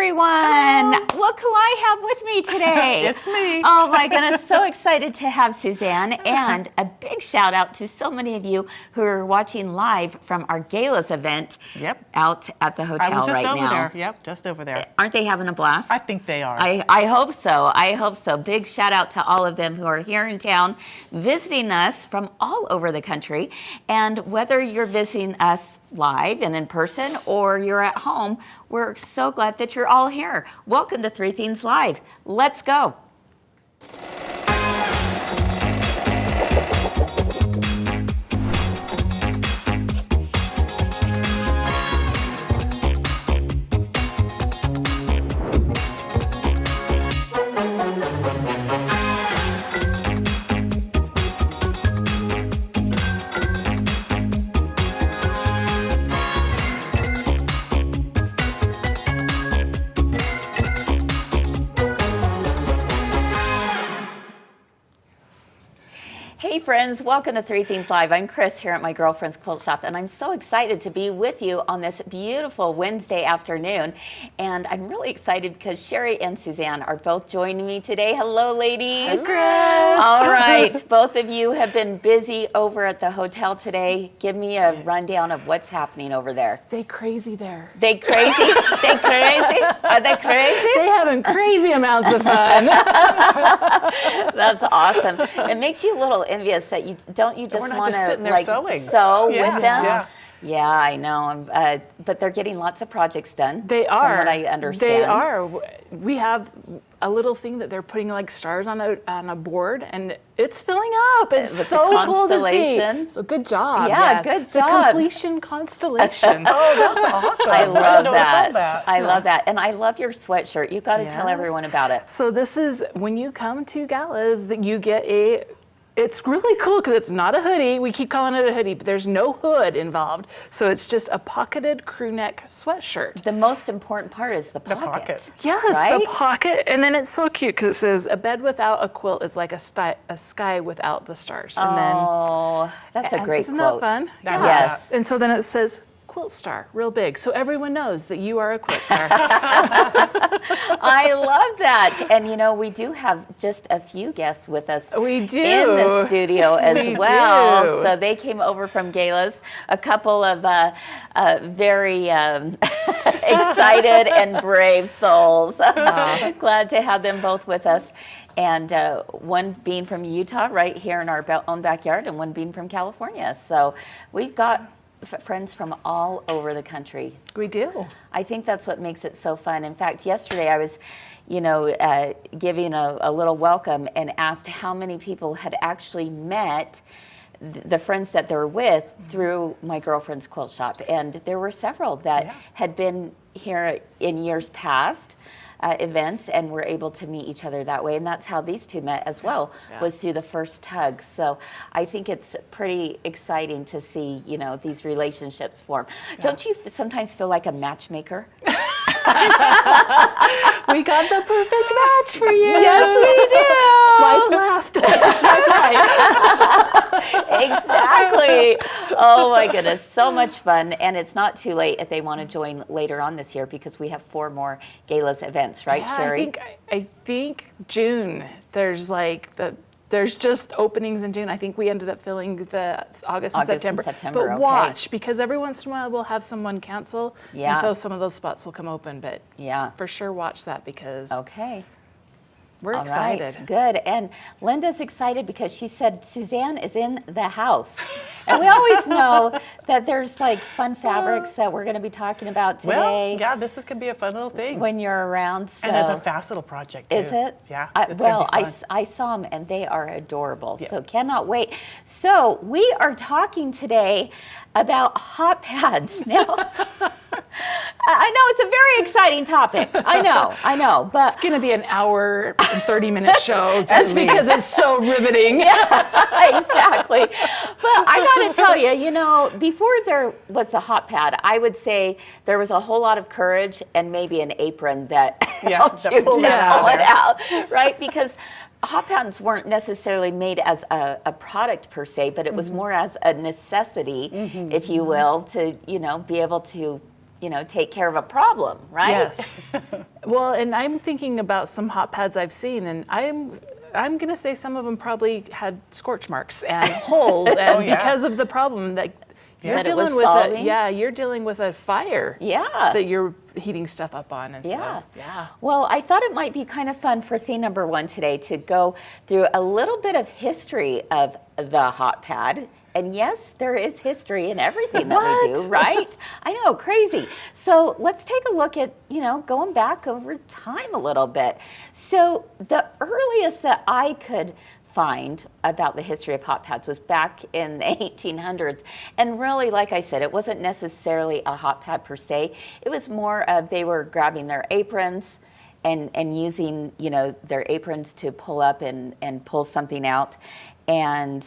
everyone. Look who I have with me today. It's me. Oh my goodness, so excited to have Suzanne, and a big shout out to so many of you who are watching live from our galas event out at the hotel right now. I was just over there. Yep, just over there. Aren't they having a blast? I think they are. I hope so. I hope so. Big shout out to all of them who are here in town visiting us from all over the country. And whether you're visiting us live and in person or you're at home, we're so glad that you're all here. Welcome to Three Things Live. Let's go. Hey friends, welcome to Three Things Live. I'm Kris here at my girlfriend's quilt shop, and I'm so excited to be with you on this beautiful Wednesday afternoon. And I'm really excited because Cheri and Suzanne are both joining me today. Hello, ladies. Hi, Kris. All right, both of you have been busy over at the hotel today. Give me a rundown of what's happening over there. They crazy there. They crazy? They crazy? Are they crazy? They having crazy amounts of fun. That's awesome. It makes you a little envious that you just want to like sew with them. Yeah, I know. But they're getting lots of projects done. They are. From what I understand. They are. We have a little thing that they're putting like stars on a board, and it's filling up. It's so cool to see. So good job. Yeah, good job. The completion constellation. Oh, that's awesome. I love that. I love that. And I love your sweatshirt. You've got to tell everyone about it. So this is when you come to galas that you get it's really cool because it's not a hoodie. We keep calling it a hoodie, but there's no hood involved. So it's just a pocketed crew neck sweatshirt. The most important part is the pocket. The pocket. Yes, right? The pocket. And then it's so cute because it says, a bed without a quilt is like a sky without the stars. And that's a great isn't quote. Isn't that fun? Yes. And so then it says, Quilt Star, real big. So everyone knows that you are a quilt star. I love that. And you know, we do have just a few guests with us in the studio as well. Do. So they came over from galas, a couple of very excited and brave souls. Glad to have them both with us. And one being from Utah right here in our own backyard, and one being from California. So we've got friends from all over the country. We do. I think that's what makes it so fun. In fact, yesterday I was, giving a little welcome and asked how many people had actually met the friends that they're with through my girlfriend's quilt shop. And there were several that had been here in years past. Events, and we're able to meet each other that way, and that's how these two met as well, was through the first tug. So I think it's pretty exciting to see, these relationships form. Don't you sometimes feel like a matchmaker? We got the perfect match for you. Yes, we do. Swipe left, swipe right. Exactly. Oh my goodness, so much fun. And it's not too late if they want to join later on this year, because we have 4 more galas events, right, Cheri? I think June. There's there's just openings in June. I think we ended up filling the August and September. But watch, because every once in a while we'll have someone cancel, and so some of those spots will come open. But for sure watch that, because we're excited. Right, good. And Linda's excited because she said Suzanne is in the house. And we always know that there's like fun fabrics that we're going to be talking about today. Well, yeah, this is going to be a fun little thing. When you're around. So. And it's a fast little project, too. Is it? Yeah. I saw them and they are adorable. So cannot wait. So we are talking today about hot pads. Now, I know it's a very exciting topic. I know, but it's going to be an hour and 30-minute show just because it's so riveting. Yeah, exactly. But I got to tell you, before there was the hot pad, I would say there was a whole lot of courage and maybe an apron that helped you pull it out, right? Because hot pads weren't necessarily made as a product per se, but it was more as a necessity, if you will, to be able to take care of a problem, right? Yes. Well, and I'm thinking about some hot pads I've seen, and I'm gonna say some of them probably had scorch marks and holes, and because of the problem that you're That it dealing was with, solving? you're dealing with a fire. Yeah. That you're heating stuff up on, and Yeah. so yeah. Well, I thought it might be kind of fun for theme number 1 today to go through a little bit of history of the hot pad. And yes, there is history in everything that we do, right? I know, crazy. So let's take a look at, going back over time a little bit. So the earliest that I could find about the history of hot pads was back in the 1800s. And really, like I said, it wasn't necessarily a hot pad per se. It was more of they were grabbing their aprons and using, their aprons to pull up and pull something out. And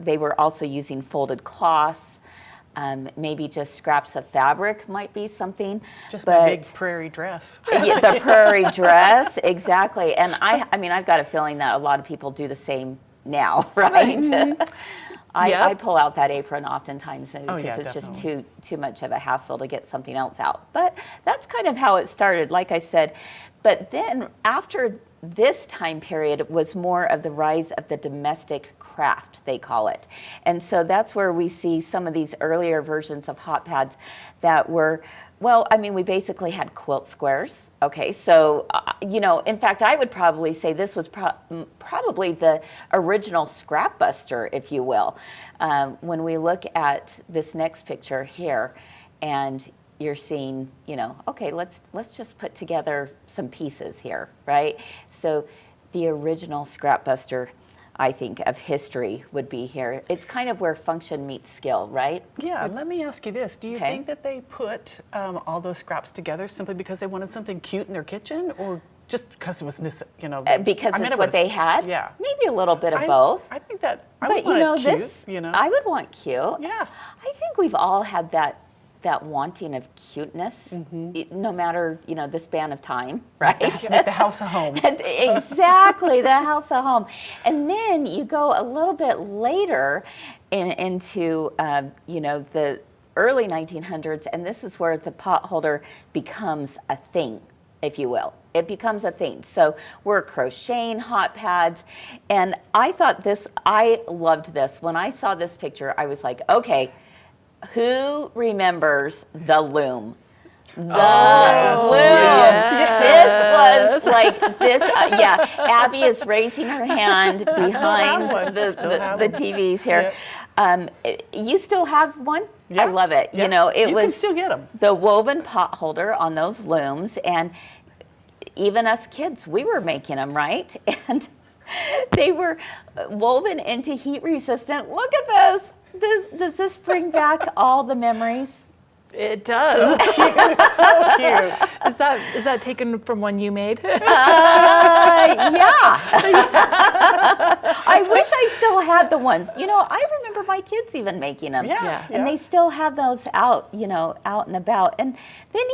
they were also using folded cloth. Maybe just scraps of fabric might be something. Just my big prairie dress. Yeah, the prairie dress, exactly. And I've got a feeling that a lot of people do the same now, right? I pull out that apron oftentimes because it's just too much of a hassle to get something else out. But that's kind of how it started, like I said. But then after this time period was more of the rise of the domestic craft, they call it. And so that's where we see some of these earlier versions of hot pads that were, we basically had quilt squares. Okay, so, in fact, I would probably say this was probably the original scrap buster, if you will. When we look at this next picture here, and you're seeing, okay, let's just put together some pieces here, right? So the original scrap buster, I think, of history would be here. It's kind of where function meets skill, right? Yeah, let me ask you this. Do you think that they put all those scraps together simply because they wanted something cute in their kitchen, or just because it was, because it's what they had? Yeah. Maybe a little bit of both. I think that, But would want it cute, I would want cute. Yeah. I think we've all had that wanting of cuteness, no matter, the span of time, right? Make the house a home. Exactly, the house a home. And then you go a little bit later into, the early 1900s, and this is where the pot holder becomes a thing, if you will. It becomes a thing. So we're crocheting hot pads. And I loved this. When I saw this picture, I was like, okay, who remembers the loom? The loom. Yes. This was like this. Abby is raising her hand behind the TVs here. Yep. You still have one? Yeah. I love it. Yep. It was can still get them. The woven pot holder on those looms, and even us kids, we were making them, right? And they were woven into heat resistant. Look at this. Does this bring back all the memories? It does. So cute. It's so cute. Is that taken from one you made? Yeah. I wish I still had the ones. I remember my kids even making them. Yeah. And they still have those out and about. And then,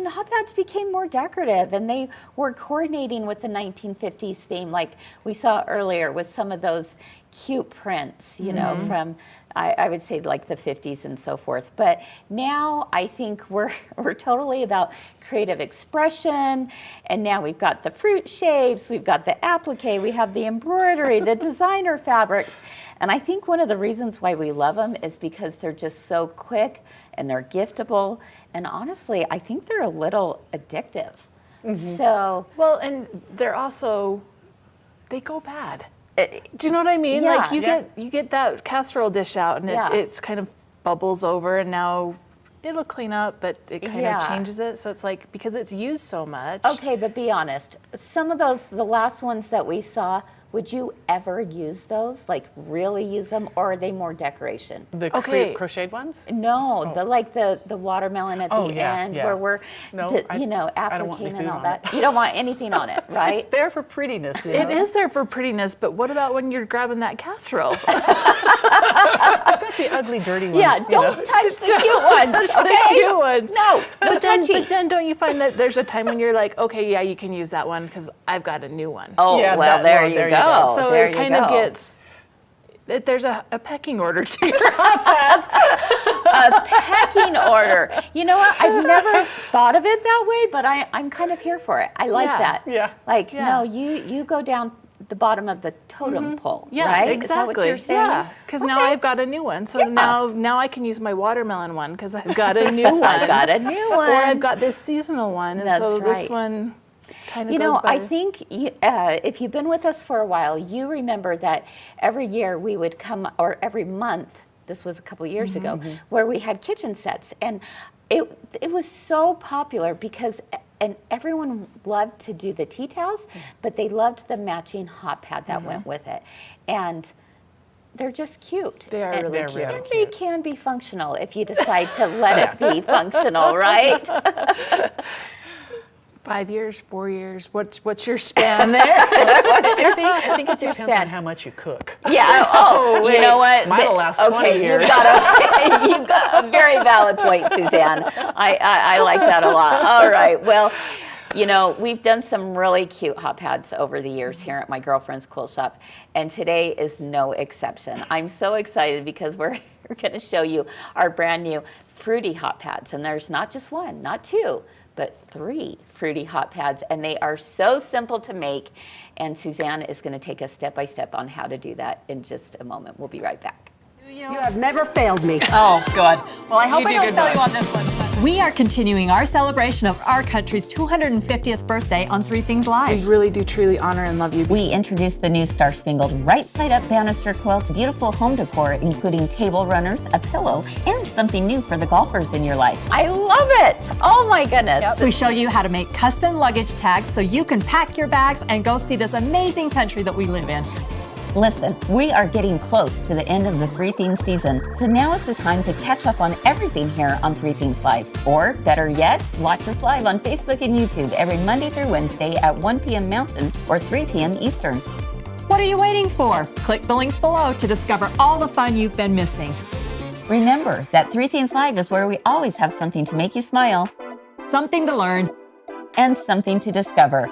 hot pads became more decorative, and they were coordinating with the 1950s theme, like we saw earlier with some of those cute prints, from I would say like the 50s and so forth. But now I think we're totally about creative expression, and now we've got the fruit shapes, we've got the applique, we have the embroidery, the designer fabrics. And I think one of the reasons why we love them is because they're just so quick and they're giftable. And honestly, I think they're a little addictive. So well, and they're also, they go bad. Do you know what I mean? Yeah. Like you get that casserole dish out, and it's kind of bubbles over, and now it'll clean up, but it kind of changes it. So it's like, because it's used so much. Okay, but be honest. Some of those, the last ones that we saw, would you ever use those? Like really use them, or are they more decoration? The crocheted ones? No, the watermelon at the end where we're appliquing and all that. You don't want anything on it, right? It's there for prettiness. It is there for prettiness, but what about when you're grabbing that casserole? I've got the ugly, dirty ones. Yeah, don't touch the cute ones. Touch the cute ones. No, but then don't you find that there's a time when you're like, okay, yeah, you can use that one because I've got a new one. Oh, Yeah, well, there you go. So there it kind of gets, There's a pecking order to your hot pads. A pecking order. You know what? I've never thought of it that way, but I'm kind of here for it. I like that. Yeah. Like, no, you go down the bottom of the totem pole, Yeah, right? exactly. Is that what you're saying? Yeah, because now I've got a new one. So now I can use my watermelon one because I've got a new one. I got a new one. Or I've got this seasonal one, and so That's this right. one kind of You goes know, I better. think if you've been with us for a while, you remember that every year we would come, or every month, this was a couple years ago, where we had kitchen sets. And it was so popular because and everyone loved to do the tea towels, but they loved the matching hot pad that went with it. And they're just cute. They are And really They're cute. really and cute. they can be functional if you decide to let it be functional, right? 5 years, 4 years. What's your span there? I think it depends span? on how much you cook. Yeah. Oh, you know what? Mine'll last 20 years. You've got a very valid point, Suzanne. I like that a lot. All right. Well, you know, we've done some really cute hot pads over the years here at my girlfriend's quilt shop, and today is no exception. I'm so excited because we're going to show you our brand new fruity hot pads, and there's not just one, not two, but 3 fruity hot pads, and they are so simple to make. And Suzanne is going to take us step by step on how to do that in just a moment. We'll be right back. You have never failed me. Oh, good. Well, I hope You I do don't good fail you work. on this one. We are continuing our celebration of our country's 250th birthday on Three Things We Live. really do truly honor and love you. We introduced the new Star Spangled Right Side Up Banister Quilt, beautiful home decor, including table runners, a pillow, and something new for the golfers in your life. I love it. Oh my goodness. We show you how to make custom luggage tags so you can pack your bags and go see this amazing country that we live in. Listen, we are getting close to the end of the Three Things season, so now is the time to catch up on everything here on Three Things Live. Or better yet, watch us live on Facebook and YouTube every Monday through Wednesday at 1 p.m. Mountain or 3 p.m. Eastern. What are you waiting for? Click the links below to discover all the fun you've been missing. Remember that Three Things Live is where we always have something to make you smile Something to learn. and something to discover.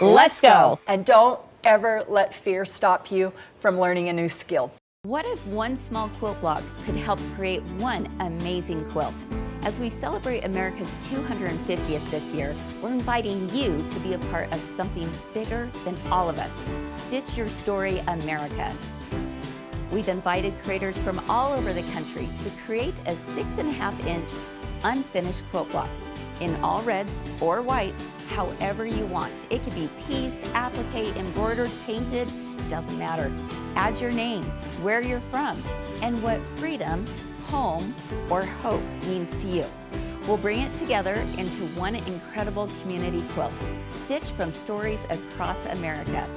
Let's go! And don't ever let fear stop you from learning a new skill. What if one small quilt block could help create one amazing quilt? As we celebrate America's 250th this year, we're inviting you to be a part of something bigger than all of us. Stitch Your Story America. We've invited creators from all over the country to create a 6.5-inch unfinished quilt block in all reds or whites, however you want. It could be pieced, applique, embroidered, painted, doesn't matter. Add your name, where you're from, and what freedom, home, or hope means to you. We'll bring it together into one incredible community quilt, stitched from stories across America.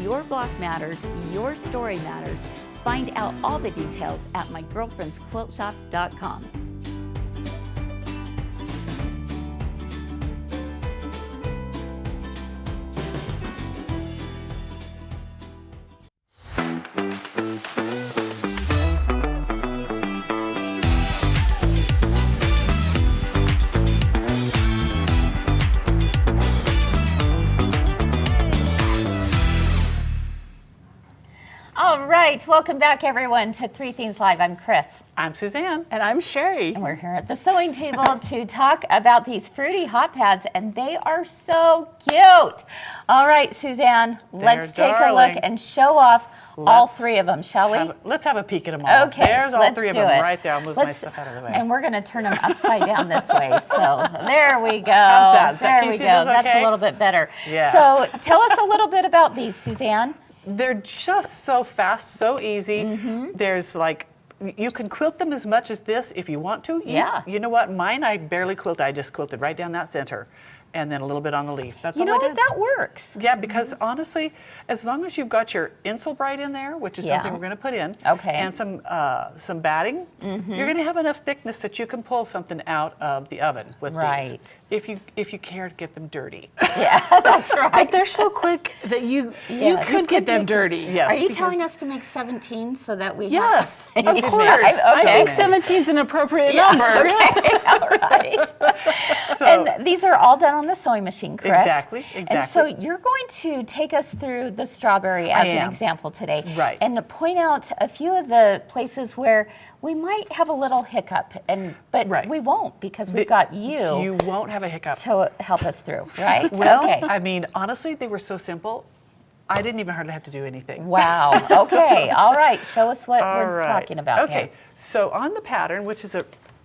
Your block matters, your story matters. Find out all the details at mygirlfriendsquiltshop.com. All right, welcome back everyone to Three Things Live. I'm Kris. I'm Suzanne. And I'm Cheri. And we're here at the sewing table to talk about these fruity hot pads, and they are so cute. All right, Suzanne, let's take a darling. look and show off all Let's 3 of them, shall we? Let's have a peek at them all. Okay, There's all let's 3 of do them it. right there. I'll move my Let's- stuff out of the way. And we're going to turn them upside down this way. So there we go. How's that? There Can you we see go. those That's a okay? little bit better. Yeah. So tell us a little bit about these, Suzanne. They're just so fast, so easy. Mm-hmm. There's like, you can quilt them as much as this if you want to. Yeah. You know what? Mine, I barely quilted. I just quilted right down that center and then a little bit on the leaf. That's You all know I what? did. That works. Yeah, because honestly, as long as you've got your Insel Bright in there, which is Yeah. something we're going to put in, Okay. and some batting, you're going to have enough thickness that you can pull something out of the oven with Right. these. If you care to get them dirty. Yeah, that's right. But they're so quick that you Yes. could get them dirty. Yes. Are you because- telling us to make 17 so that we Yes, have... of course. I Okay. think 17 is an appropriate number. Okay, all right. So, And these are all done on the sewing machine, correct? Exactly, And so you're going to take us through the strawberry as an example today. Right. And to point out a few of the places where we might have a little hiccup, but we won't because we've got you. You won't have a hiccup. To help us through, right? Well, okay. I mean, honestly, they were so simple. I didn't even hardly have to do anything. Wow. Okay. All right. Show us what we're talking about. Okay. Here. So on the pattern, which is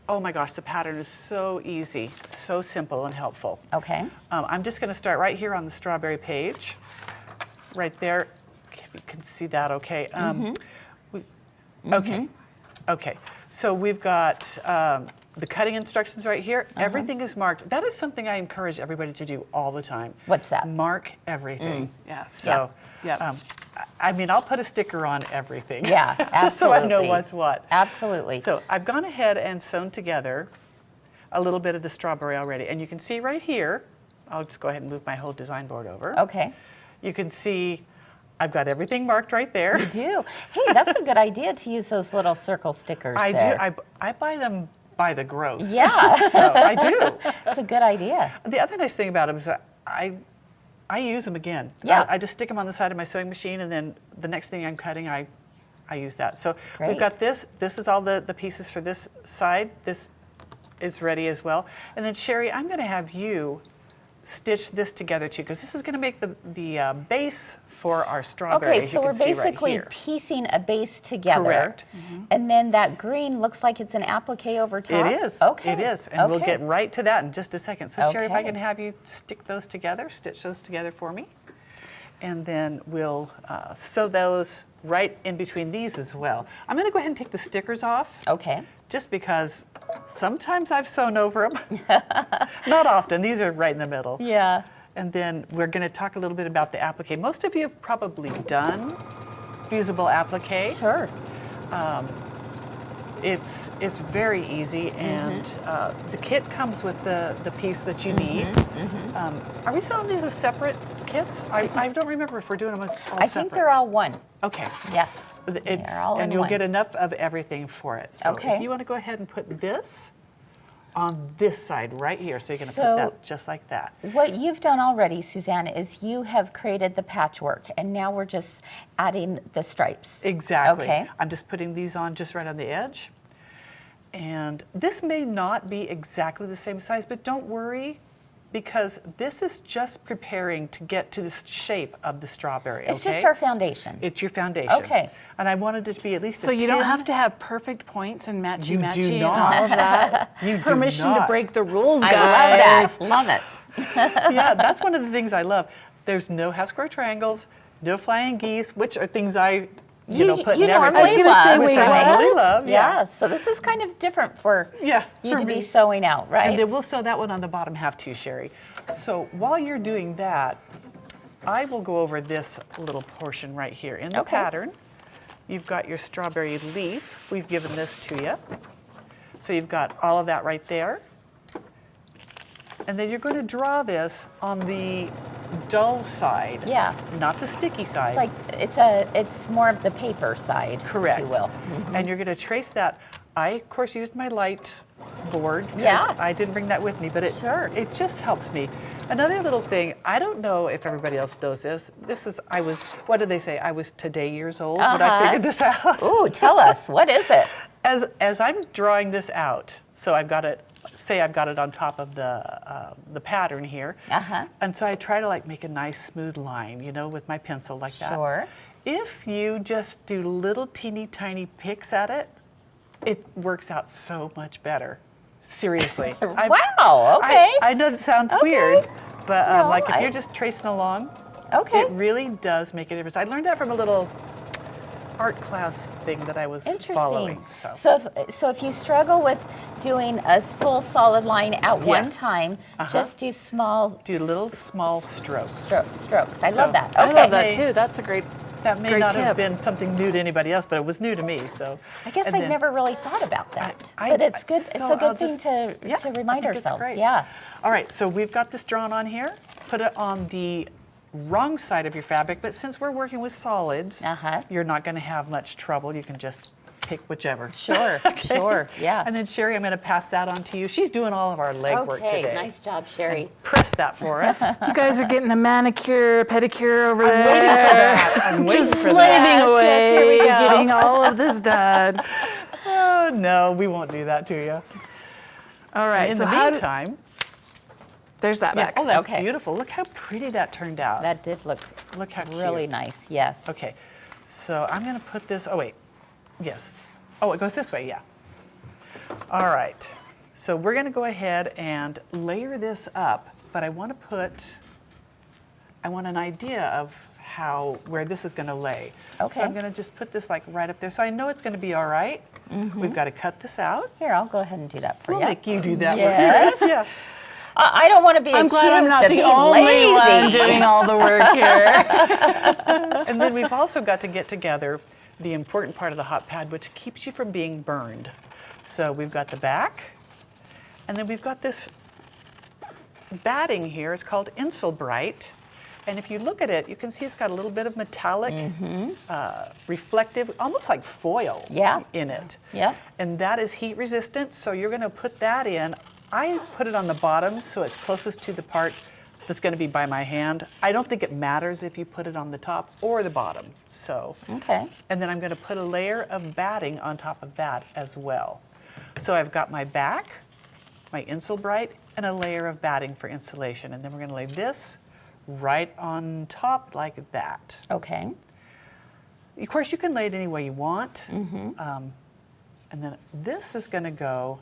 oh my gosh, the pattern is so easy, so simple and helpful. Okay. I'm just going to start right here on the strawberry page, right there. If you can see that, okay. Okay. Okay. So we've got the cutting instructions right here. Everything is marked. That is something I encourage everybody to do all the time. What's that? Mark everything. Yes. So, Yeah. I mean, I'll put a sticker on everything. Yeah, absolutely. Just so I know what's what. Absolutely. So I've gone ahead and sewn together a little bit of the strawberry already. And you can see right here, I'll just go ahead and move my whole design board over. Okay. You can see I've got everything marked right there. You do. Hey, that's a good idea to use those little circle stickers. I there. do. I buy them by the gross. Yeah. So I do. That's a good idea. The other nice thing about them is that I use them again. Yeah. I just stick them on the side of my sewing machine, and then the next thing I'm cutting, I use that. So Great. we've got this. This is all the pieces for this side. This is ready as well. And then Cheri, I'm going to have you stitch this together too, because this is going to make the base for our strawberry. Okay, so we're basically piecing a base together. Correct. And then that green looks like it's an applique over top. It is. Okay. It is. And we'll Okay. get right to that in just a second. So Cheri, if I Okay. can have you stick those together, stitch those together for me. And then we'll sew those right in between these as well. I'm going to go ahead and take the stickers off. Okay. Just because sometimes I've sewn over them. Not often. These are right in the middle. Yeah. And then we're going to talk a little bit about the applique. Most of you have probably done fusible applique. Sure. It's very easy, and the kit comes with the piece that you need. Are we selling these as separate kits? I don't remember if we're doing them as all I separate. think they're all one. Okay. Yes. It's, They're all in and you'll one. get enough of everything for it. So Okay. if you want to go ahead and put this on this side right here, so you're going to So- put that just like that. What you've done already, Suzanne, is you have created the patchwork, and now we're just adding the stripes. Exactly. Okay. I'm just putting these on just right on the edge. And this may not be exactly the same size, but don't worry, because this is just preparing to get to the shape of the strawberry, It's okay? just our foundation. It's your foundation. Okay. And I wanted it to be at least So a you don't 10. have to have perfect points and matchy You do matchy and not. all of that. You It's do permission to not. break the rules, I guys. love that. Love it. Yeah, that's one of the things I love. There's no half square triangles, no flying geese, which are things I, put in everything. normally I was gonna love, say, which wait, I normally what? love. Yeah. So this is kind of different for Yeah, you for to me. be sewing out, right? And then we'll sew that one on the bottom half too, Cheri. So while you're doing that, I will go over this little portion right here. In the Okay. pattern, you've got your strawberry leaf. We've given this to you. So you've got all of that right there. And then you're going to draw this on the dull side. Yeah. Not the sticky side. It's like it's more of the paper side, Correct. if you will. And you're going to trace that. I, of course, used my light board. 'Cause Yeah. I didn't bring that with me, but it just helps me. Another little thing, I don't know if everybody else knows this. What did they say? I was today years old when I figured this out. Ooh, tell us, what is it? As I'm drawing this out, so I've got it on top of the pattern here. And so I try to make a nice smooth line, with my pencil like that. Sure. If you just do little teeny tiny picks at it, it works out so much better. Seriously. Wow, okay. I know that sounds Okay. weird, but No, if you're just tracing along, Okay. it really does make a difference. I learned that from a little art class thing that I was Interesting. following. So if you struggle with doing a full solid line at one Yes. time, just do small Do little small strokes. strokes. I love that. I Okay. love that too. That's a great. That may Great not have tip. been something new to anybody else, but it was new to me. So I guess and I've then- never really thought about that. I- But it's good. so It's a good I'll thing just- to yeah, remind I think it's ourselves. great. Yeah. All right, so we've got this drawn on here. Put it on the wrong side of your fabric, but since we're working with solids, you're not going to have much trouble. You can just pick whichever. Sure, sure, yeah. And then Cheri, I'm going to pass that on to you. She's doing all of our legwork Okay, today. nice job, Cheri. Press that for us. You guys are getting a manicure, a pedicure over I'm waiting for there. that. I'm waiting Just for slaving that. away, yes, here we go. getting all of this done. Oh, no, we won't do that to you. All right, In so the how meantime, there's that back. oh, that's Okay. beautiful. Look how pretty that turned out. That did look Look how really cute. nice, yes. Okay, so I'm going to put this, oh, wait. Yes. Oh, it goes this way, yeah. All right. So we're going to go ahead and layer this up, but I want an idea of where this is going to lay. Okay. So I'm going to just put this like right up there. So I know it's going to be all right. We've got to cut this out. Here, I'll go ahead and do that for We'll you. make you do that. Yes. Yeah. I don't want to be I'm glad I'm accused not of the being only one lazy. doing all the work here. And then we've also got to get together the important part of the hot pad, which keeps you from being burned. So we've got the back, and then we've got this batting here. It's called Insulbrite. And if you look at it, you can see it's got a little bit of metallic, reflective, almost like foil Yeah. in it. Yep. And that is heat resistant, so you're going to put that in. I put it on the bottom so it's closest to the part that's going to be by my hand. I don't think it matters if you put it on the top or the bottom. So, Okay. and then I'm going to put a layer of batting on top of that as well. So I've got my back, my Insulbrite, and a layer of batting for insulation. And then we're going to lay this right on top like that. Okay. Of course, you can lay it any way you want. And then this is going to go.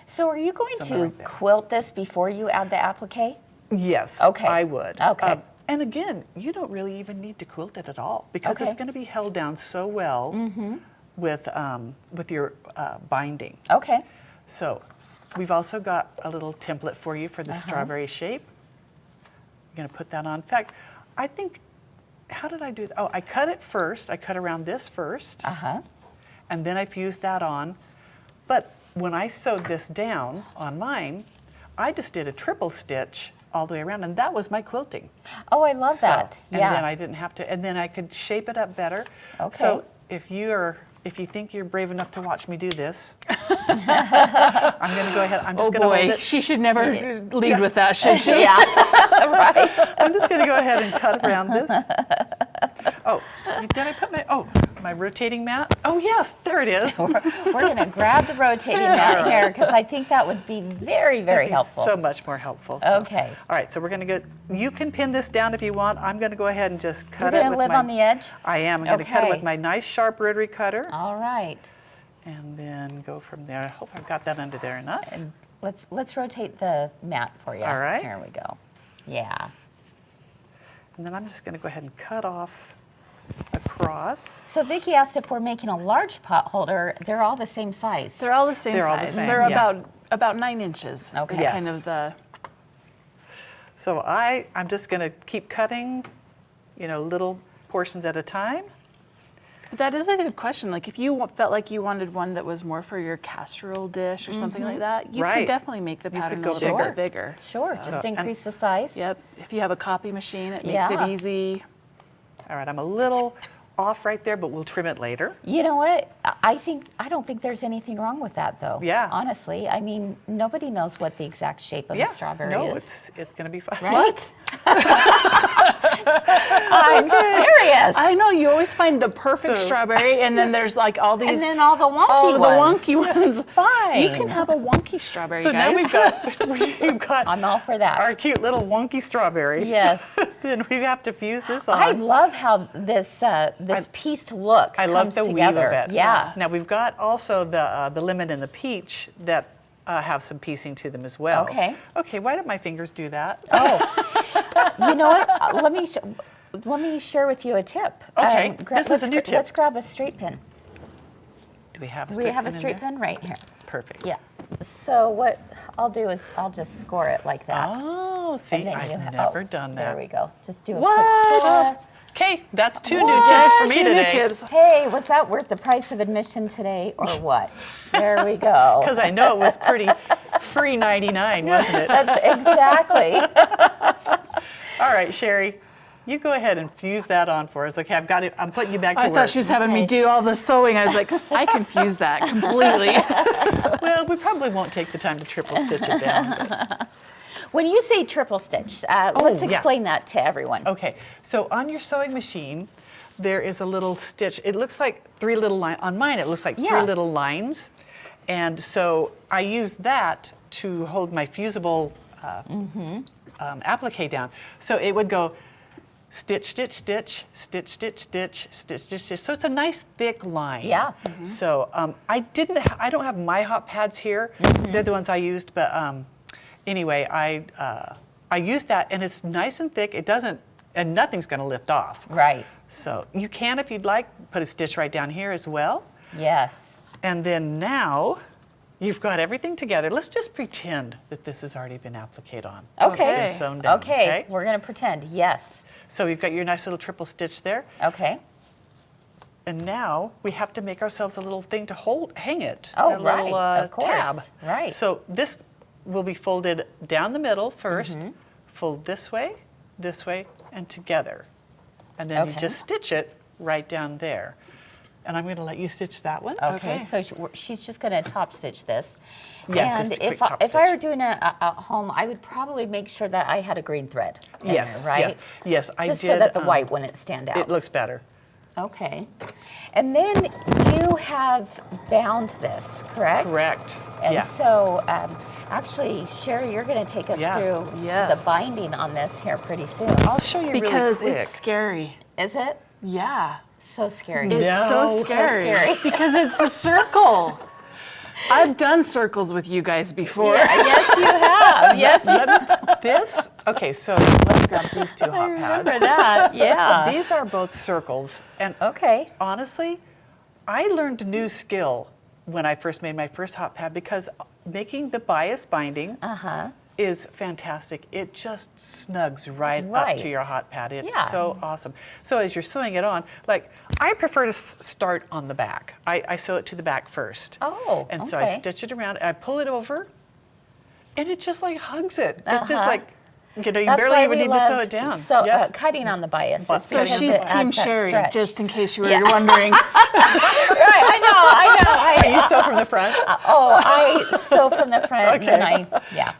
So are you going Somewhere to right there. quilt this before you add the applique? Yes, Okay. I would. Okay. And again, you don't really even need to quilt it at all because it's Okay. going to be held down so well with your binding. Okay. So we've also got a little template for you for the strawberry shape. I'm going to put that on. In fact, I think, how did I do that? Oh, I cut it first. I cut around this first, and then I fused that on. But when I sewed this down on mine, I just did a triple stitch all the way around, and that was my quilting. Oh, I love that. And Yeah. then I didn't have to, and then I could shape it up better. Okay. So if you think you're brave enough to watch me do this, I'm going to go ahead. I'm just Oh going to hold boy, it. she should never lead with that, should she? Yeah. Right. I'm just going to go ahead and cut around this. Oh, did I put my rotating mat? Oh yes, there it is. We're going to grab the rotating mat here because I think that would be very, very That'd be helpful. So much more helpful. So. Okay. All right, so we're going to go. You can pin this down if you want. I'm going to go ahead and just cut You're it going with to live my. on the edge? I am. I'm going to cut it Okay. with my nice sharp rotary cutter, All right. and then go from there. I hope I've got that under there enough. And let's rotate the mat for you. All right. Here we go. Yeah. And then I'm just going to go ahead and cut off across. So Vicki asked if we're making a large pot holder. They're all the same size. They're all the same They're all the size. same, They're yeah. about 9 inches. Okay. Is Yes. kind of the. So I'm just going to keep cutting, little portions at a time. That is a good question. Like if you felt like you wanted one that was more for your casserole dish or something like that, you Right. could definitely make the You could pattern go a little bigger. bit bigger. Sure, just and- increase the size. Yep. If you have a copy machine, it makes Yeah. it easy. All right, I'm a little off right there, but we'll trim it later. You know what? I don't think there's anything wrong with that, though. Yeah. Honestly, I mean, nobody knows what the exact shape of Yeah, the strawberry no, is. it's going to be fine. Right? I'm serious. I know you always find the perfect So- strawberry, and then there's like all these. and then all the wonky all the ones. wonky ones. Fine. You can have a wonky strawberry, So guys. now we've got I'm all for that. our cute little wonky strawberry. Yes. Then we have to fuse this on. I love how this pieced look I love comes the together. weave of it. Yeah. Now we've got also the lemon and the peach that have some piecing to them as well. Okay. Okay. Why don't my fingers do that? You know what? Let me share with you a tip. Okay, this is a new tip. Let's grab a straight pin. Do we have a We straight have a pin in straight there? pin right here. Perfect. Yeah. So what I'll do is I'll just score it like that. Oh, see, And then you I've ha- never oh, done that. There we go. Just do a What? quick score. Okay, that's two new What? tips for me Two new today. tips. Hey, was that worth the price of admission today or what? There we go. Because I know it was pretty free 99, wasn't it? That's exactly. All right, Cheri. you go ahead and fuse that on for us. Okay, I'm putting you back to I work. thought she was having me do all the sewing. I was like, I confused that completely. Well, we probably won't take the time to triple stitch it down. but- When you say triple stitch, let's yeah. explain that to everyone. Okay, so on your sewing machine, there is a little stitch. It looks like 3 little lines. On mine, it looks like 3 Yeah. little lines. And so I use that to hold my fusible applique down. So it would go stitch, stitch, stitch, stitch, stitch, stitch, stitch, stitch, stitch. So it's a nice thick line. Yeah. So I don't have my hot pads here. They're the ones I used, but anyway, I used that, and it's nice and thick. It doesn't, and nothing's going to lift off. Right. So you can, if you'd like, put a stitch right down here as well. Yes. And then now you've got everything together. Let's just pretend that this has already been appliqued on. Okay. Been sewn down, Okay. We're going to pretend. Yes. So you've got your nice little triple stitch there. Okay. And now we have to make ourselves a little thing to hang it. Oh, a little, right. Of course. tab. Right. So this will be folded down the middle first, fold this way, and together. And then you Okay. just stitch it right down there. And I'm going to let you stitch that one. Okay. So she's just going to top stitch this. Yeah, and just a quick if top if I were stitch. doing it at home, I would probably make sure that I had a green thread in Yes, there, right? yes, I just did. so that the white wouldn't stand out. It looks better. Okay. And then you have bound this, correct? Correct. And yeah. so, actually, Cheri, you're going to take us Yeah. through Yes. the binding on this here pretty soon. I'll show you Because really quick. it's scary. Is it? Yeah. So scary. It's so No. scary. scary. Because it's a circle. I've done circles with you guys before. Yes, you have. Yes, This, okay, so let's grab these 2 hot pads. for that. Yeah. These are both circles, and Okay. honestly, I learned a new skill when I first made my first hot pad because making the bias binding is fantastic. It just snugs right up Right. to your hot pad. It's Yeah. so awesome. So as you're sewing it on, like I prefer to start on the back. I sew it to the back first. Oh, And so I okay. stitch it around, and I pull it over, and it just like hugs it. It's just like, you know, you That's barely why even we need to sew love it down. So, Yeah. cutting on the bias. So is So because she's it adds Team that Cheri, stretch. just in case you were Yeah. wondering. Right, I know. Are you sew from the front? Oh, I sew from the front, Okay. and then yeah.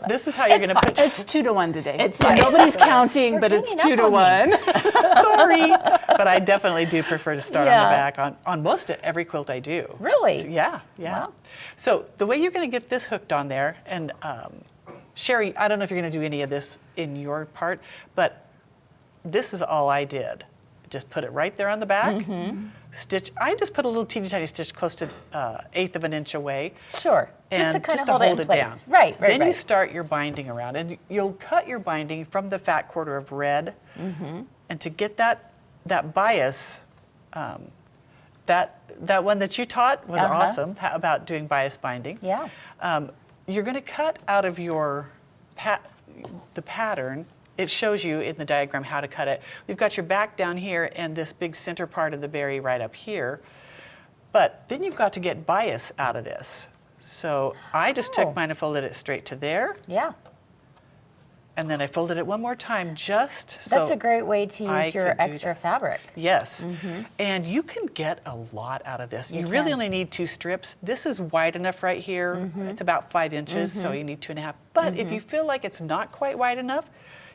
This is how you're going to put. It's 2-to-1 today. It's Yeah, fine. nobody's counting, but it's ganging up 2-to-1. Sorry, but I definitely do prefer to start on Yeah. the back on most of every quilt I do. Really? So, yeah, yeah. Wow. So the way you're going to get this hooked on there, and Cheri, I don't know if you're going to do any of this in your part, but this is all I did. Just put it right there on the back. Stitch. I just put a little teeny tiny stitch close to 1/8 of an inch away. Sure. And Just to kind of hold it in place. down. Right, right, Then you right. start your binding around, and you'll cut your binding from the fat quarter of red. And to get that bias, that one that you taught was awesome about doing bias binding. Yeah. You're going to cut out of your the pattern. It shows you in the diagram how to cut it. We've got your back down here and this big center part of the berry right up here. But then you've got to get bias out of this. So I just Oh. took mine and folded it straight to there. Yeah. And then I folded it one more time just That's so a great way to I use your could do extra fabric. Yes, and you can get a lot out of this. You really can. only need 2 strips. This is wide enough right here. It's about 5 inches, so you need 2.5. But if you feel like it's not quite wide enough,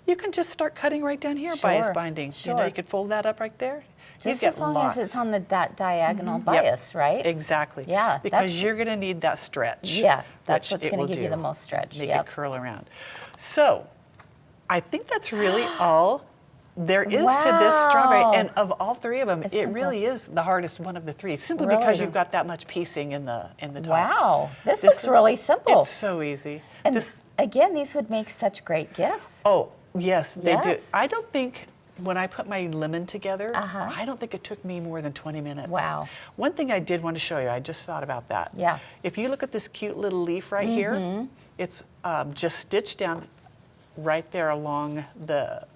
you can just start cutting right down here bias Sure, binding. You know, sure. you could fold that up right there. You Just get as long lots. as it's on that diagonal Yep, bias, right? Exactly. Yeah, Because that's- you're going to need that stretch. Yeah, that's which what's it gonna will give you do. the most stretch, Make yep. it curl around. So, I think that's really all there is to this strawberry. Wow. And of all 3 of them, It's it simple. really is the hardest one of the 3, simply because Really? you've got that much piecing in the top. Wow. This This looks really simple. It's so easy. And This, again, these would make such great gifts. oh, yes, they do. Yes. I don't think when I put my lemon together, I don't think it took me more than 20 minutes. Wow. One thing I did want to show you, I just thought about that. Yeah. If you look at this cute little leaf right here, it's just stitched down right there along the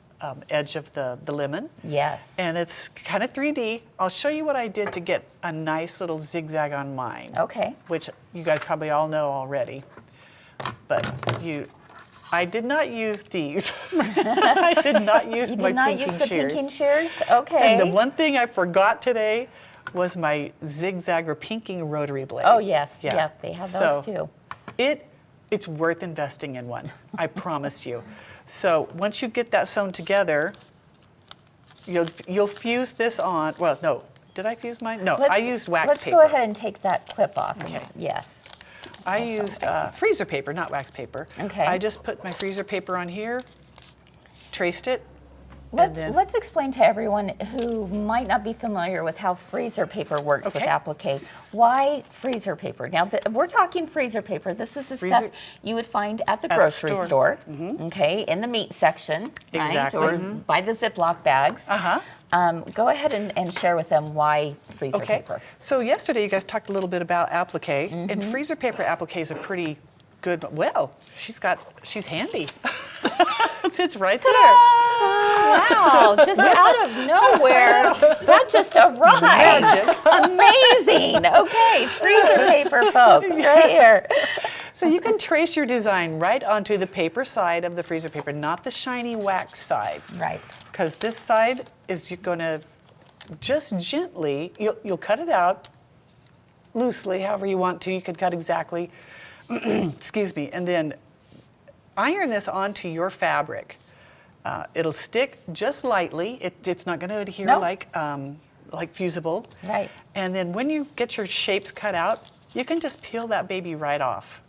edge of the lemon. Yes. And it's kind of 3D. I'll show you what I did to get a nice little zigzag on mine. Okay. Which you guys probably all know already. But I did not use these. I did not use You my did not pinking use the shears. pinking shears? Okay. And the one thing I forgot today was my zigzag or pinking rotary blade. Oh, yes. Yeah. Yep, they have So, those too. It's worth investing in one, I promise you. So once you get that sewn together, you'll fuse this on. Well, no, did I fuse mine? No, I used wax paper. Let's go ahead and take that clip off. Okay. Yes. I used freezer paper, not wax paper. Okay. I just put my freezer paper on here, traced it, and then Let's explain to everyone who might not be familiar with how freezer paper works with Okay. applique. Why freezer paper? Now, we're talking freezer paper. This is the stuff Freezer- you would find at the At the grocery store. store, okay, in the meat section, Exactly. right? Or buy the Ziploc bags. Go ahead and share with them why freezer Okay. paper. So yesterday you guys talked a little bit about applique, and freezer paper applique is a pretty good. Well, she's handy. It's right there. Wow, just out of nowhere, that just arrived. Magic. Amazing. Okay, freezer paper, folks, right here. So you can trace your design right onto the paper side of the freezer paper, not the shiny wax side. Right. Because this side is you're going to just gently, you'll cut it out loosely, however you want to. You could cut exactly, excuse me, and then iron this onto your fabric. It'll stick just lightly. It's not going to adhere No. like fusible. Right. And then when you get your shapes cut out, you can just peel that baby right off.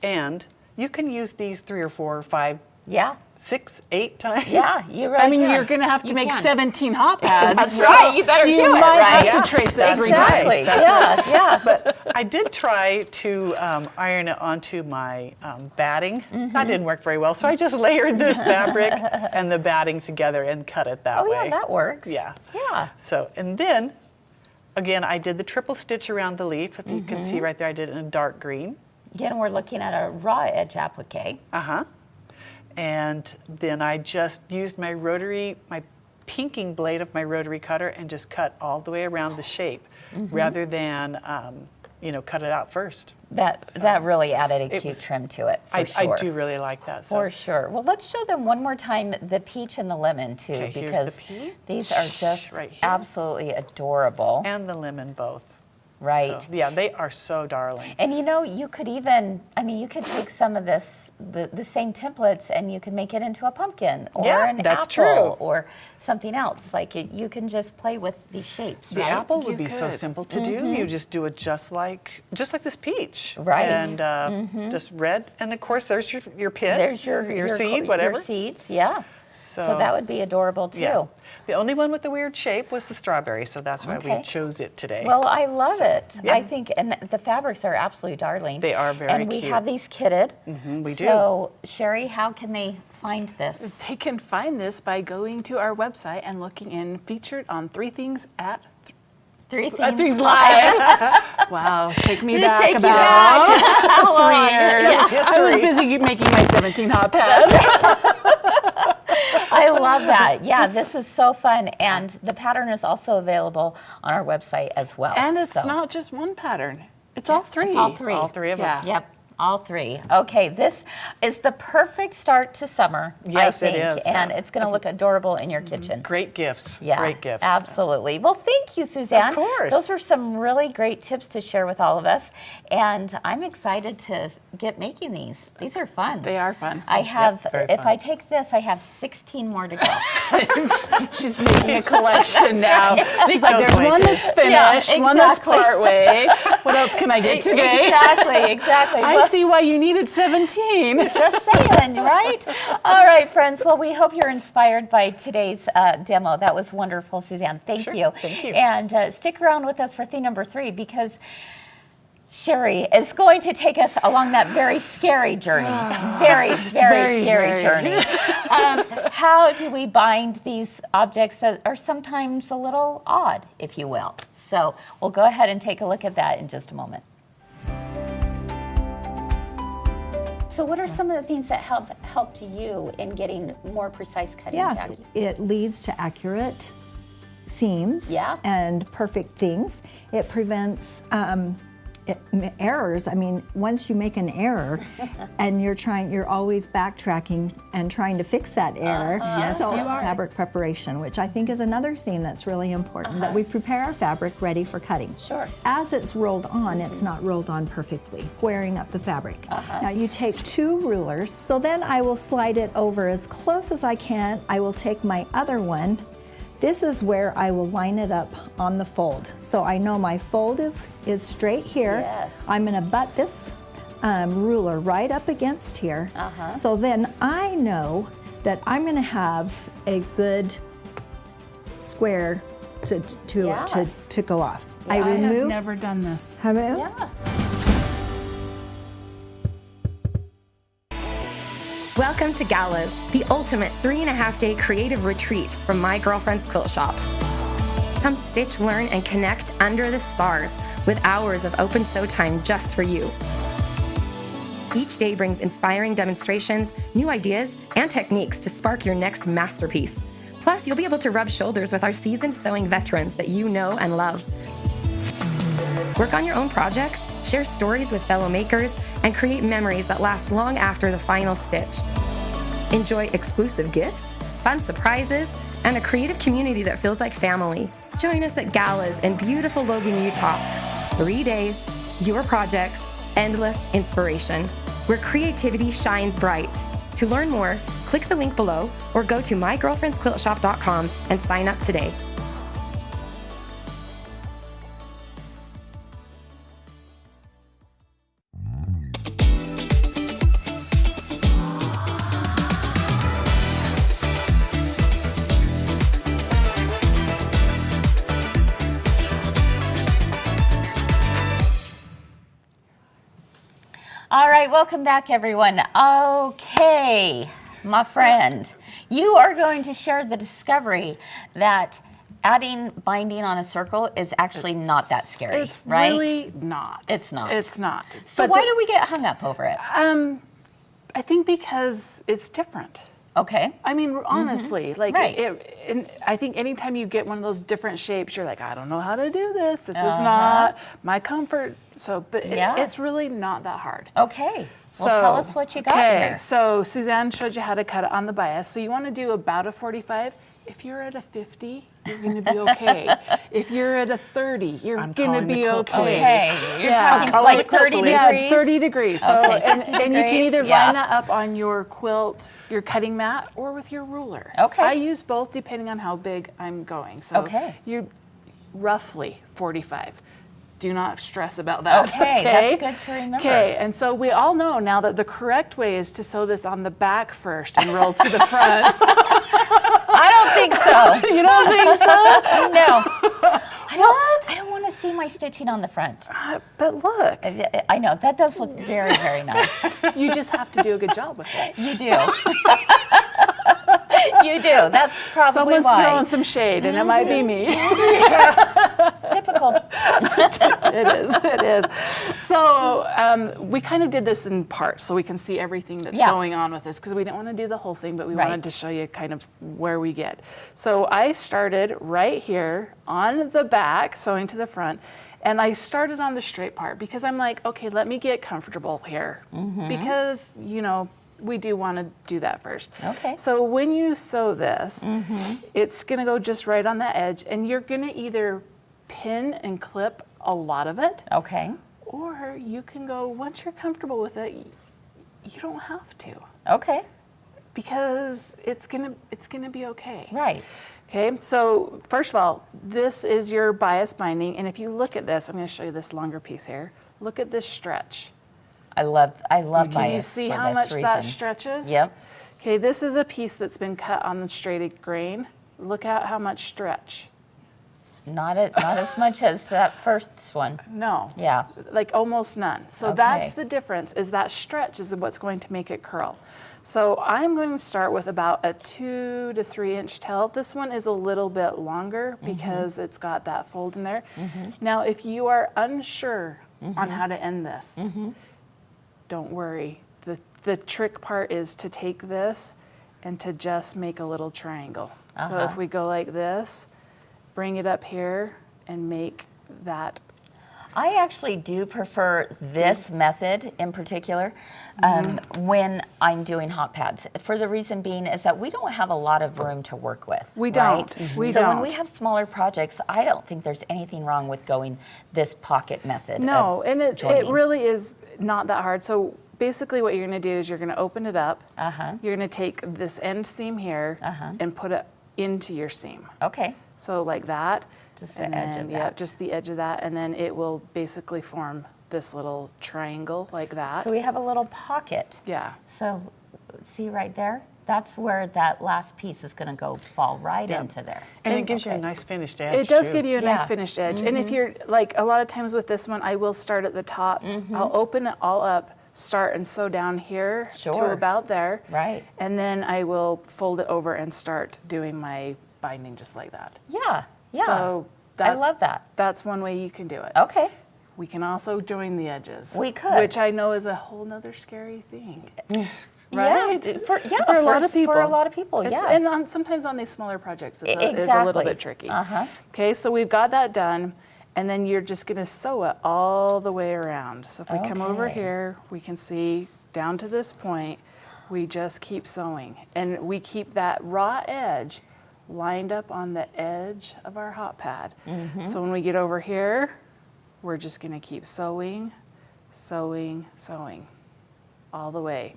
And you can use these 3 or 4 or 5, Yeah. 6, 8 times. Yeah, you're right. I mean, yeah. you're going to have to You make can. 17 hot pads. That's right. You better You do it, might right? have to trace it 3 Exactly. times. Yeah. I did try to iron it onto my batting. That didn't work very well, so I just layered the fabric and the batting together and cut it that Oh, way. yeah, that works. Yeah. Yeah. So, and then, again, I did the triple stitch around the leaf. If you can see right there, I did it in a dark green. Again, we're looking at a raw edge applique. And then I just used my pinking blade of my rotary cutter and just cut all the way around the shape rather than, cut it out first. That really added a cute was- trim to it, for I sure. do really like that. So. For sure. Well, let's show them one more time the peach and the lemon, too, Okay, here's because the peach. these are just Right here. absolutely adorable. And the lemon both. Right. So, yeah, they are so darling. And you could even, you could take some of this, the same templates, and you could make it into a pumpkin or Yeah, an that's apple true. or something else. You can just play with these shapes, The right? apple would You be so could. simple to do. You just do it just like this peach. Right. And just red. And of course, there's your pit. There's your seed, whatever. Your seeds, yeah. So So- that would be adorable, too. Yeah. The only one with the weird shape was the strawberry, so that's why Okay. we chose it today. Well, I love it. yeah. I think, and the fabrics are absolutely darling. They are very And we cute. have these kitted. we do. So, Cheri, how can they find this? They can find this by going to our website and looking in featured on 3 Things at 3 Things. 3 Live. Wow, take me back Take you about back. 3 years. It's history. I was busy making my 17 hot pads. I love that. Yeah, this is so fun. And the pattern is also available on our website as well. And it's So, not just one pattern. It's all 3. it's all 3. All 3 of Yeah. them. Yep. All 3. Okay, this is the perfect start to summer, Yes, I it think. is. And it's going to look adorable in your kitchen. Great gifts. Yeah, Great gifts. absolutely. Well, thank you, Suzanne. Of course. Those were some really great tips to share with all of us. And I'm excited to get making these. These are fun. They are fun. I have, very if fun. I take this, I have 16 more to go. She's making a collection now. She's like, goes there's way one too. that's finished, Yeah, one that's exactly. part way. What else can I get today? Exactly. I Well, see why you needed 17. just saying, right? All right, friends. Well, we hope you're inspired by today's demo. That was wonderful, Suzanne. Thank Sure, you. thank you. And stick around with us for theme number 3 because Cheri is going to take us along that very scary journey. Very very, scary very. journey. How do we bind these objects that are sometimes a little odd, if you will? So we'll go ahead and take a look at that in just a moment. So what are some of the things that have helped you in getting more precise cutting, Yes, Jackie? it leads to accurate seams Yeah. and perfect things. It prevents errors. I mean, once you make an error and you're always backtracking and trying to fix that error. Yes, so you are. Fabric preparation, which I think is another thing that's really important, that we prepare our fabric ready for cutting. Sure. As it's rolled on, it's not rolled on perfectly, squaring up the fabric. Now you take 2 rulers, so then I will slide it over as close as I can. I will take my other one. This is where I will line it up on the fold. So I know my fold is straight here. Yes. I'm gonna butt this ruler right up against here. So then I know that I'm gonna have a good square to go off. I I have remove. never done this. Have you? Yeah. Welcome to Galas, the ultimate 3.5-day creative retreat from my girlfriend's quilt shop. Come stitch, learn, and connect under the stars with hours of open sew time just for you. Each day brings inspiring demonstrations, new ideas, and techniques to spark your next masterpiece. Plus, you'll be able to rub shoulders with our seasoned sewing veterans that you know and love. Work on your own projects, share stories with fellow makers, and create memories that last long after the final stitch. Enjoy exclusive gifts, fun surprises, and a creative community that feels like family. Join us at Galas in beautiful Logan, Utah. 3 days, your projects, endless inspiration, where creativity shines bright. To learn more, click the link below or go to mygirlfriendsquiltshop.com and sign up today. All right, welcome back, everyone. Okay, my friend, you are going to share the discovery that adding binding on a circle is actually not that scary, It's right? really not. It's not. It's not. So why do we get hung up over it? I think because it's different. Okay. I mean, honestly, like, Right. and I think anytime you get one of those different shapes, you're like, I don't know how to do this. This is not my comfort. So, but Yeah. it's really not that hard. Okay. So, Well, tell us what you got okay, here. so Suzanne showed you how to cut it on the bias. So you want to do about a 45. If you're at a 50, you're going to be okay. If you're at a 30, you're going to calling the be quilt okay. Okay. You're Yeah. talking Calling like the quilt 30 police. degrees? Yeah, 30 degrees. So, Okay, and 50 you can degrees, either yeah. line that up on your quilt, your cutting mat, or with your ruler. Okay. I use both depending on how big I'm going. So Okay. you're roughly 45. Do not stress about that. Okay, that's good to remember. Okay, and so we all know now that the correct way is to sew this on the back first and roll to the front. I don't think so. You don't think so? No. I don't want to see my stitching on the front. But look, I know, that does look very, very nice. you just have to do a good job with it. You do. You do. That's probably Someone's why. throwing some shade, and it might be me. Typical. It is. So we kind of did this in parts so we can see everything that's Yeah. going on with this, because we didn't want to do the whole thing, but we Right. wanted to show you kind of where we get. So I started right here on the back, sewing to the front, and I started on the straight part because I'm like, okay, let me get comfortable here, because, you know, we do want to do that first. Okay. So when you sew this, it's going to go just right on the edge, and you're going to either pin and clip a lot of it, Okay. or you can go, once you're comfortable with it, you don't have to, Okay. because it's gonna be okay. Right. Okay, so first of all, this is your bias binding, and if you look at this, I'm gonna show you this longer piece here. Look at this stretch. I love Can bias you see for how this much that reason. stretches? Yep. Okay, this is a piece that's been cut on the straight grain. Look at how much stretch. Not as much as that first one. No. Yeah. Like almost none. So Okay. that's the difference, is that stretch is what's going to make it curl. So I'm going to start with about a 2 to 3 inch tail. This one is a little bit longer because it's got that fold in there. Now, if you are unsure on how to end this, don't worry. The trick part is to take this and to just make a little triangle. So if we go like this, bring it up here and make that I actually do prefer this method in particular when I'm doing hot pads. For the reason being is that we don't have a lot of room to work with. We right? don't. We so don't. when we have smaller projects, I don't think there's anything wrong with going this pocket method. No, of and it joining. really is not that hard. So basically what you're going to do is you're going to open it up. You're going to take this end seam here and put it into your seam. Okay. So like that. Just the and edge then, of yeah, that. just the edge of that, and then it will basically form this little triangle like that. So we have a little pocket. Yeah. So see right there? That's where that last piece is going to go fall right into there. And it gives you a nice finished edge, It does too. give you a nice Yeah. finished edge. And if you're, like, a lot of times with this one, I will start at the top. I'll open it all up, start and sew down here to Sure. about there. Right. And then I will fold it over and start doing my binding just like that. Yeah. Yeah. So I love that. That's one way you can do it. Okay. We can also join the edges. We could. Which I know is a whole nother scary thing. Right? Yeah, For a lot of people. For a lot of people, It's- yeah. And sometimes on these smaller projects, it's a little Exactly. bit tricky. Uh-huh. Okay, so we've got that done, and then you're just going to sew it all the way around. So if we come over Okay. here, we can see down to this point, we just keep sewing. And we keep that raw edge lined up on the edge of our hot pad. So when we get over here, we're just going to keep sewing, sewing, sewing all the way.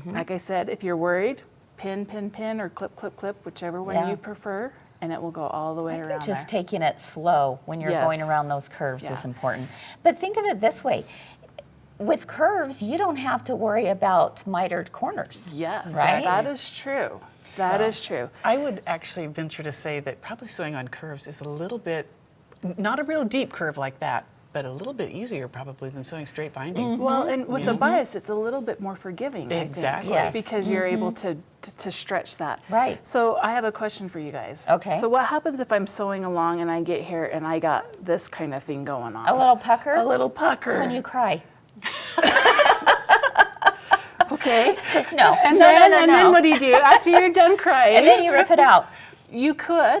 Like I said, if you're worried, pin, pin, pin, or clip, clip, clip, whichever one Yeah. you prefer, and it will go all the way around Just there. taking it slow when you're Yes. going around those curves Yeah. is important. But think of it this way. With curves, you don't have to worry about mitered corners. Yes, Right? that is true. That is true. I would actually venture to say that probably sewing on curves is a little bit, not a real deep curve like that, but a little bit easier probably than sewing straight binding. Well, and with the bias, it's a little bit more forgiving, I think, Exactly. Yes. because you're able to stretch that. Right. So I have a question for you guys. Okay. So what happens if I'm sewing along and I get here and I got this kind of thing going on? A little pucker. A little pucker. That's when you cry. Okay. No. And no, then, no, no, and no. then what do you do after you're done crying? And then you rip it out. You could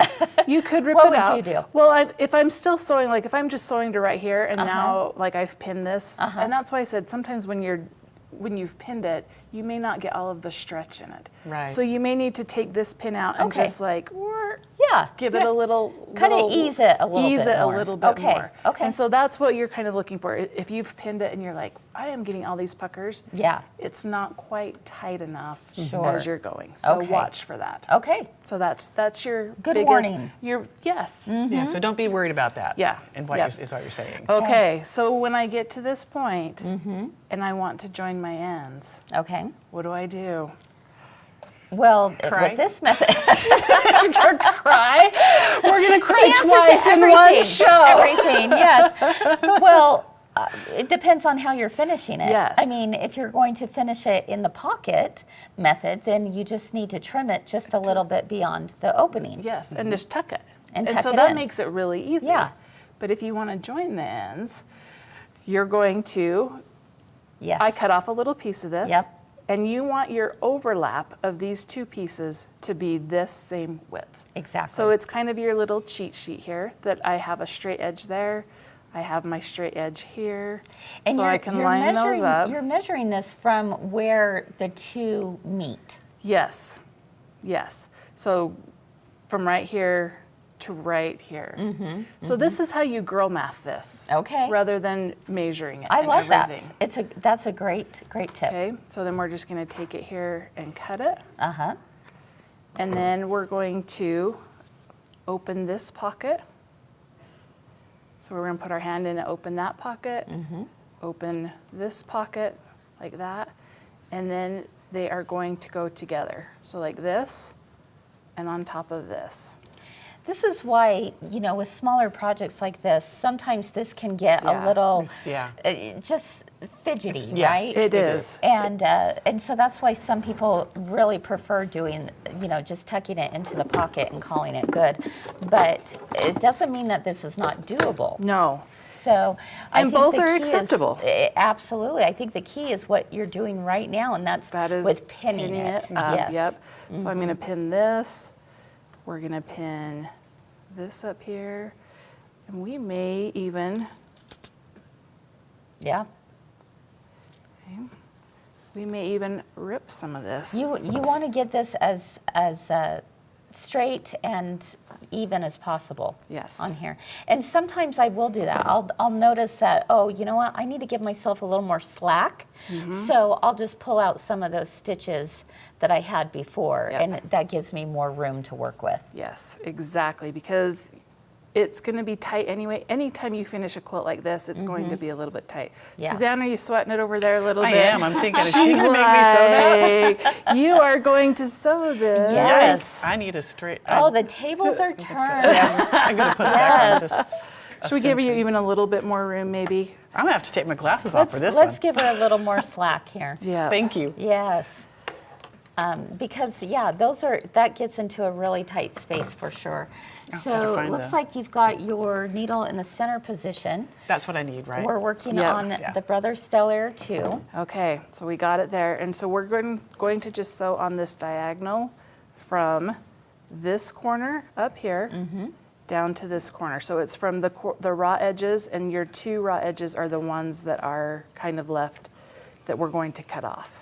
rip What it would out. you do? Well, if I'm still sewing, like if I'm just sewing to right here, and now like I've pinned this, and that's why I said sometimes when you've pinned it, you may not get all of the stretch in it. Right. So you may need to take this pin out and Okay. just like Yeah. give it a little Kinda little- ease it a little ease bit it more. a little bit Okay, more. okay. And so that's what you're kind of looking for. If you've pinned it and you're like, I am getting all these puckers. Yeah. It's not quite tight enough Sure. as you're going. So Okay. watch for that. Okay. So that's your Good biggest, warning. Yes. Yeah, so don't be worried about that. Yeah. And what Yeah. is what you're saying. Okay. So when I get to this point and I want to join my ends, Okay. what do I do? Well, Cry? with this method, Cry? We're gonna cry the answer to twice in one everything. show. Everything, yes. Well, it depends on how you're finishing it. Yes. I mean, if you're going to finish it in the pocket method, then you just need to trim it just a little bit beyond the opening. Yes, and just tuck it. And tuck so it that in. makes it really easy. Yeah. But if you want to join the ends, you're going to, Yes. I cut off a little piece of this. Yep. And you want your overlap of these two pieces to be this same width. Exactly. So it's kind of your little cheat sheet here that I have a straight edge there. I have my straight edge here. And so you're, I can you're line measuring, those up. You're measuring this from where the two meet. Yes. Yes. So from right here to right here. So this is how you girl math this. Okay. Rather than measuring it. I and love everything. that. That's a great tip. Okay, so then we're just going to take it here and cut it. Uh-huh. And then we're going to open this pocket. So we're going to put our hand in and open that pocket, open this pocket like that, and then they are going to go together. So like this and on top of this. This is why, with smaller projects like this, sometimes this can get Yeah. a little just fidgety, yeah, right? It is. And so that's why some people really prefer doing, just tucking it into the pocket and calling it good. But it doesn't mean that this is not doable. No. So I And think both the are key is- acceptable. Absolutely. I think the key is what you're doing right now, and that's That is with pinning it. up. Yes. Yep. So I'm going to pin this. We're going to pin this up here. And we may even Yeah. We may even rip some of this. You want to get this as straight and even as possible. Yes. On here. And sometimes I will do that. I'll notice that, oh, you know what? I need to give myself a little more slack. So I'll just pull out some of those stitches that I had before, Yep. and that gives me more room to work with. Yes, exactly, because it's going to be tight anyway. Anytime you finish a quilt like this, it's going to be a little bit tight. Yeah. Suzanne, are you sweating it over there a little I bit? am. I'm thinking, is she She's going to make me sew that? like, you are going to sew this. Yes. I need a straight. Oh, the tables are turned. I'm going to put it back on. Just Should we give you even a little bit more room, maybe? I'm going to have to take my glasses off for this Let's one. give her a little more slack here. Yeah. Thank you. Yes. Because that gets into a really tight space for sure. gotta So it find looks the- like you've got your needle in the center position. That's what I need, right? We're working Yep. on Yeah. the Brother Stellar too. Okay, so we got it there. And so we're going to just sew on this diagonal from this corner up here down to this corner. So it's from the raw edges, and your 2 raw edges are the ones that are kind of left that we're going to cut off.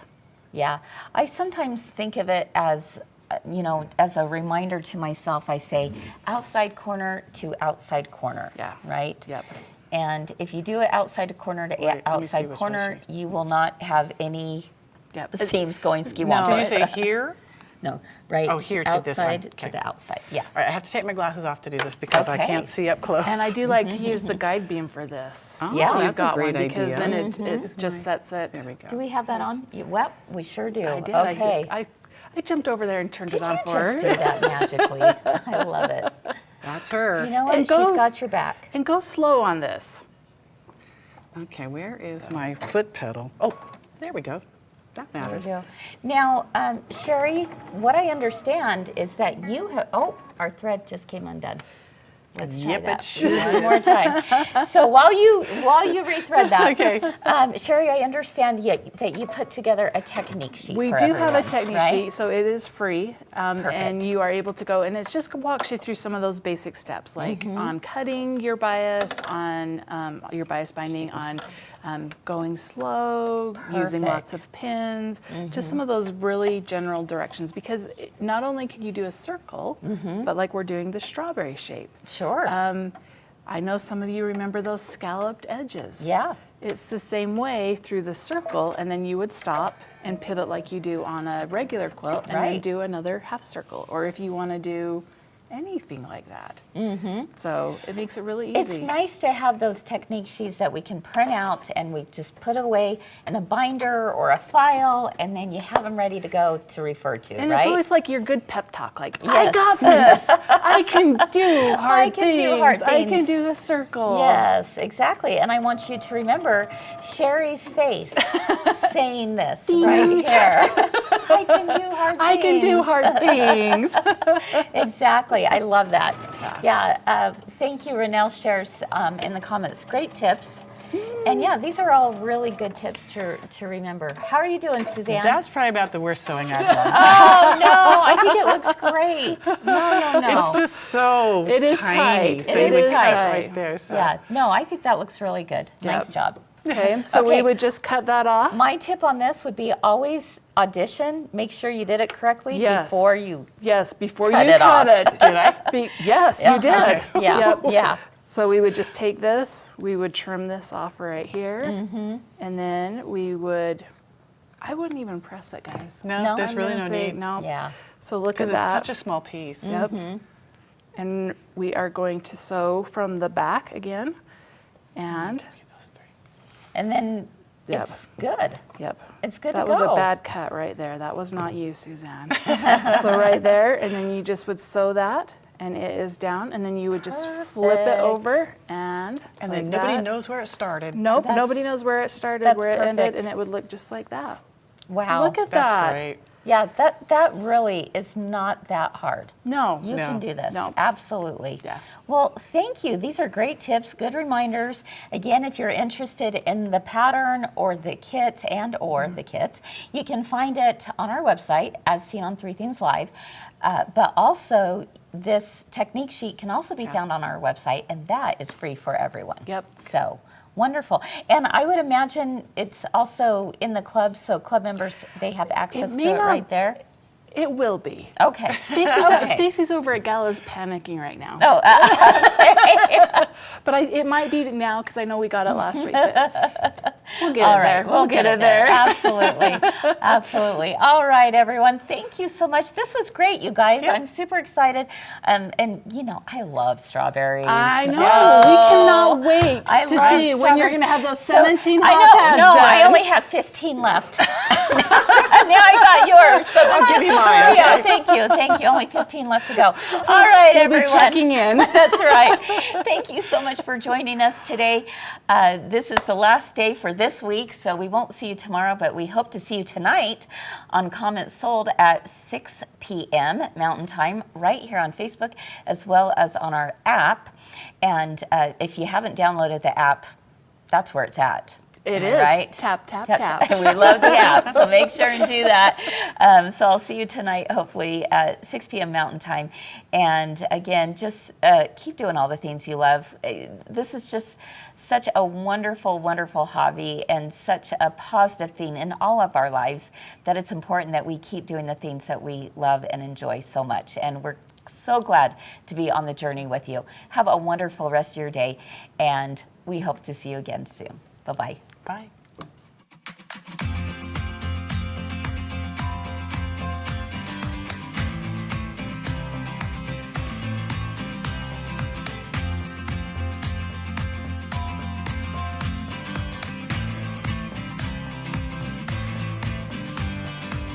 Yeah, I sometimes think of it as, as a reminder to myself. I say outside corner to outside corner. Yeah. Right. Yep. And if you do it outside corner to Wait, let me see outside which corner, measure. you will not have any Yep. seams going skew No. onto Did you it. say here? No, right. Oh, here to this one. outside Okay. to the outside. Yeah. All right, I have to take my glasses off to do this because I Okay. can't see up close. And I do like to use the guide beam for this. Oh, Yeah. If that's you've got a great one, because idea. then it just sets it. There we go. Do we have that on? Well, we sure do. I did. Okay. I jumped over there and turned it on You for her. just do that magically. I love it. That's her. You know what? And She's go- got your back. And go slow on this. Okay, where is my foot pedal? Oh, there we go. That There you matters. go. Now, Cheri, what I understand is that you have. Oh, our thread just came undone. Let's try Yep, it that should. one more time. So while you rethread that, Okay. Cheri, I understand that you put together a technique sheet. We for do have a everyone, technique right? sheet, so it is free, Perfect. and you are able to go, and it just walks you through some of those basic steps, like on cutting your bias, on your bias binding, on going slow, using lots Perfect. of pins, just some of those really general directions, because not only can you do a circle, but like we're doing the strawberry shape. Sure. I know some of you remember those scalloped edges. Yeah. It's the same way through the circle, and then you would stop and pivot like you do on a regular quilt, and then Right. do another half circle, or if you want to do anything like that. So it makes it really It's easy. nice to have those technique sheets that we can print out and we just put away in a binder or a file, and then you have them ready to go to refer to, And right? it's always like your good pep talk, like, I Yes. got this. I can do hard can do things. hard I can things." do a circle. Yes, exactly. And I want you to remember Cheri's face saying this right here. I can do hard things. I can do hard things. Exactly. I love that. Yeah. Thank you, Renelle shares in the comments. Great tips. And yeah, these are all really good tips to remember. How are you doing, Suzanne? That's probably about the worst sewing I've done. Oh, no. I think it looks great. No. It's just so It is tiny. tight. So It you would is cut tight. right there. So. Yeah. No, I think that looks really good. Nice Yep. job. Okay, so Okay. we would just cut that off. My tip on this would be always audition. Make sure you did it correctly Yes. before you. Yes, before Cut you it cut off. it. Did I? Yes, you did. Okay. Yeah. Yep. Yeah. So we would just take this, we would trim this off right here, and then we would, I wouldn't even press it, guys. No, there's I'm really gonna no say need. no. Yeah. So look at Because it's that. such a small piece. Yep. And we are going to sew from the back again, and Look at those three. And then Yep. it's good. yep. It's good That to was go. a bad cut right there. That was not you, Suzanne. So right there, and then you just would sew that, and it is down, and then you would just flip it Perfect. over, and And like then nobody that. knows where it started. Nope, That's- nobody knows where it started, that's where it ended, perfect. and it would look just like that. Wow. Look at That's that. great. Yeah, that really is not that hard. No. You No. can do this. No. Absolutely. Yeah. Well, thank you. These are great tips, good reminders. Again, if you're interested in the pattern or the kits the kits, you can find it on our website as seen on 3 Things Live. But also, this technique sheet can also be found on our website, and that is free for everyone. Yep. So Wonderful. And I would imagine it's also in the club, so club members, they have access to may it not- right there? It will be. Okay. Stacy's over at Galas panicking right now. Oh, But it might be now because I know we got it last week. But we'll get all it right. there. We'll get it there. Absolutely. Absolutely. All right, everyone. Thank you so much. This was great, you guys. Yeah. I'm super excited. And, you know, I love strawberries. I know. We cannot wait I to love see when you're strawberries. going to have those So, 17 I hot know. pads No, done. I only have 15 left. Now I got yours. So I'll give you mine. Yeah, thank you. Thank you. Only 15 left to go. All right, We'll everyone. be checking in. That's right. Thank you so much for joining us today. This is the last day for this week, so we won't see you tomorrow, but we hope to see you tonight on Comments Sold at 6 p.m. Mountain Time, right here on Facebook, as well as on our app. And if you haven't downloaded the app, that's where it's at. It All is. right? Tap, tap, Tap, tap. We love the app, so make sure and do that. So I'll see you tonight, hopefully, at 6 p.m. Mountain Time. And again, just keep doing all the things you love. This is just such a wonderful, wonderful hobby and such a positive thing in all of our lives that it's important that we keep doing the things that we love and enjoy so much. And we're so glad to be on the journey with you. Have a wonderful rest of your day, and we hope to see you again soon. Bye-bye. Bye.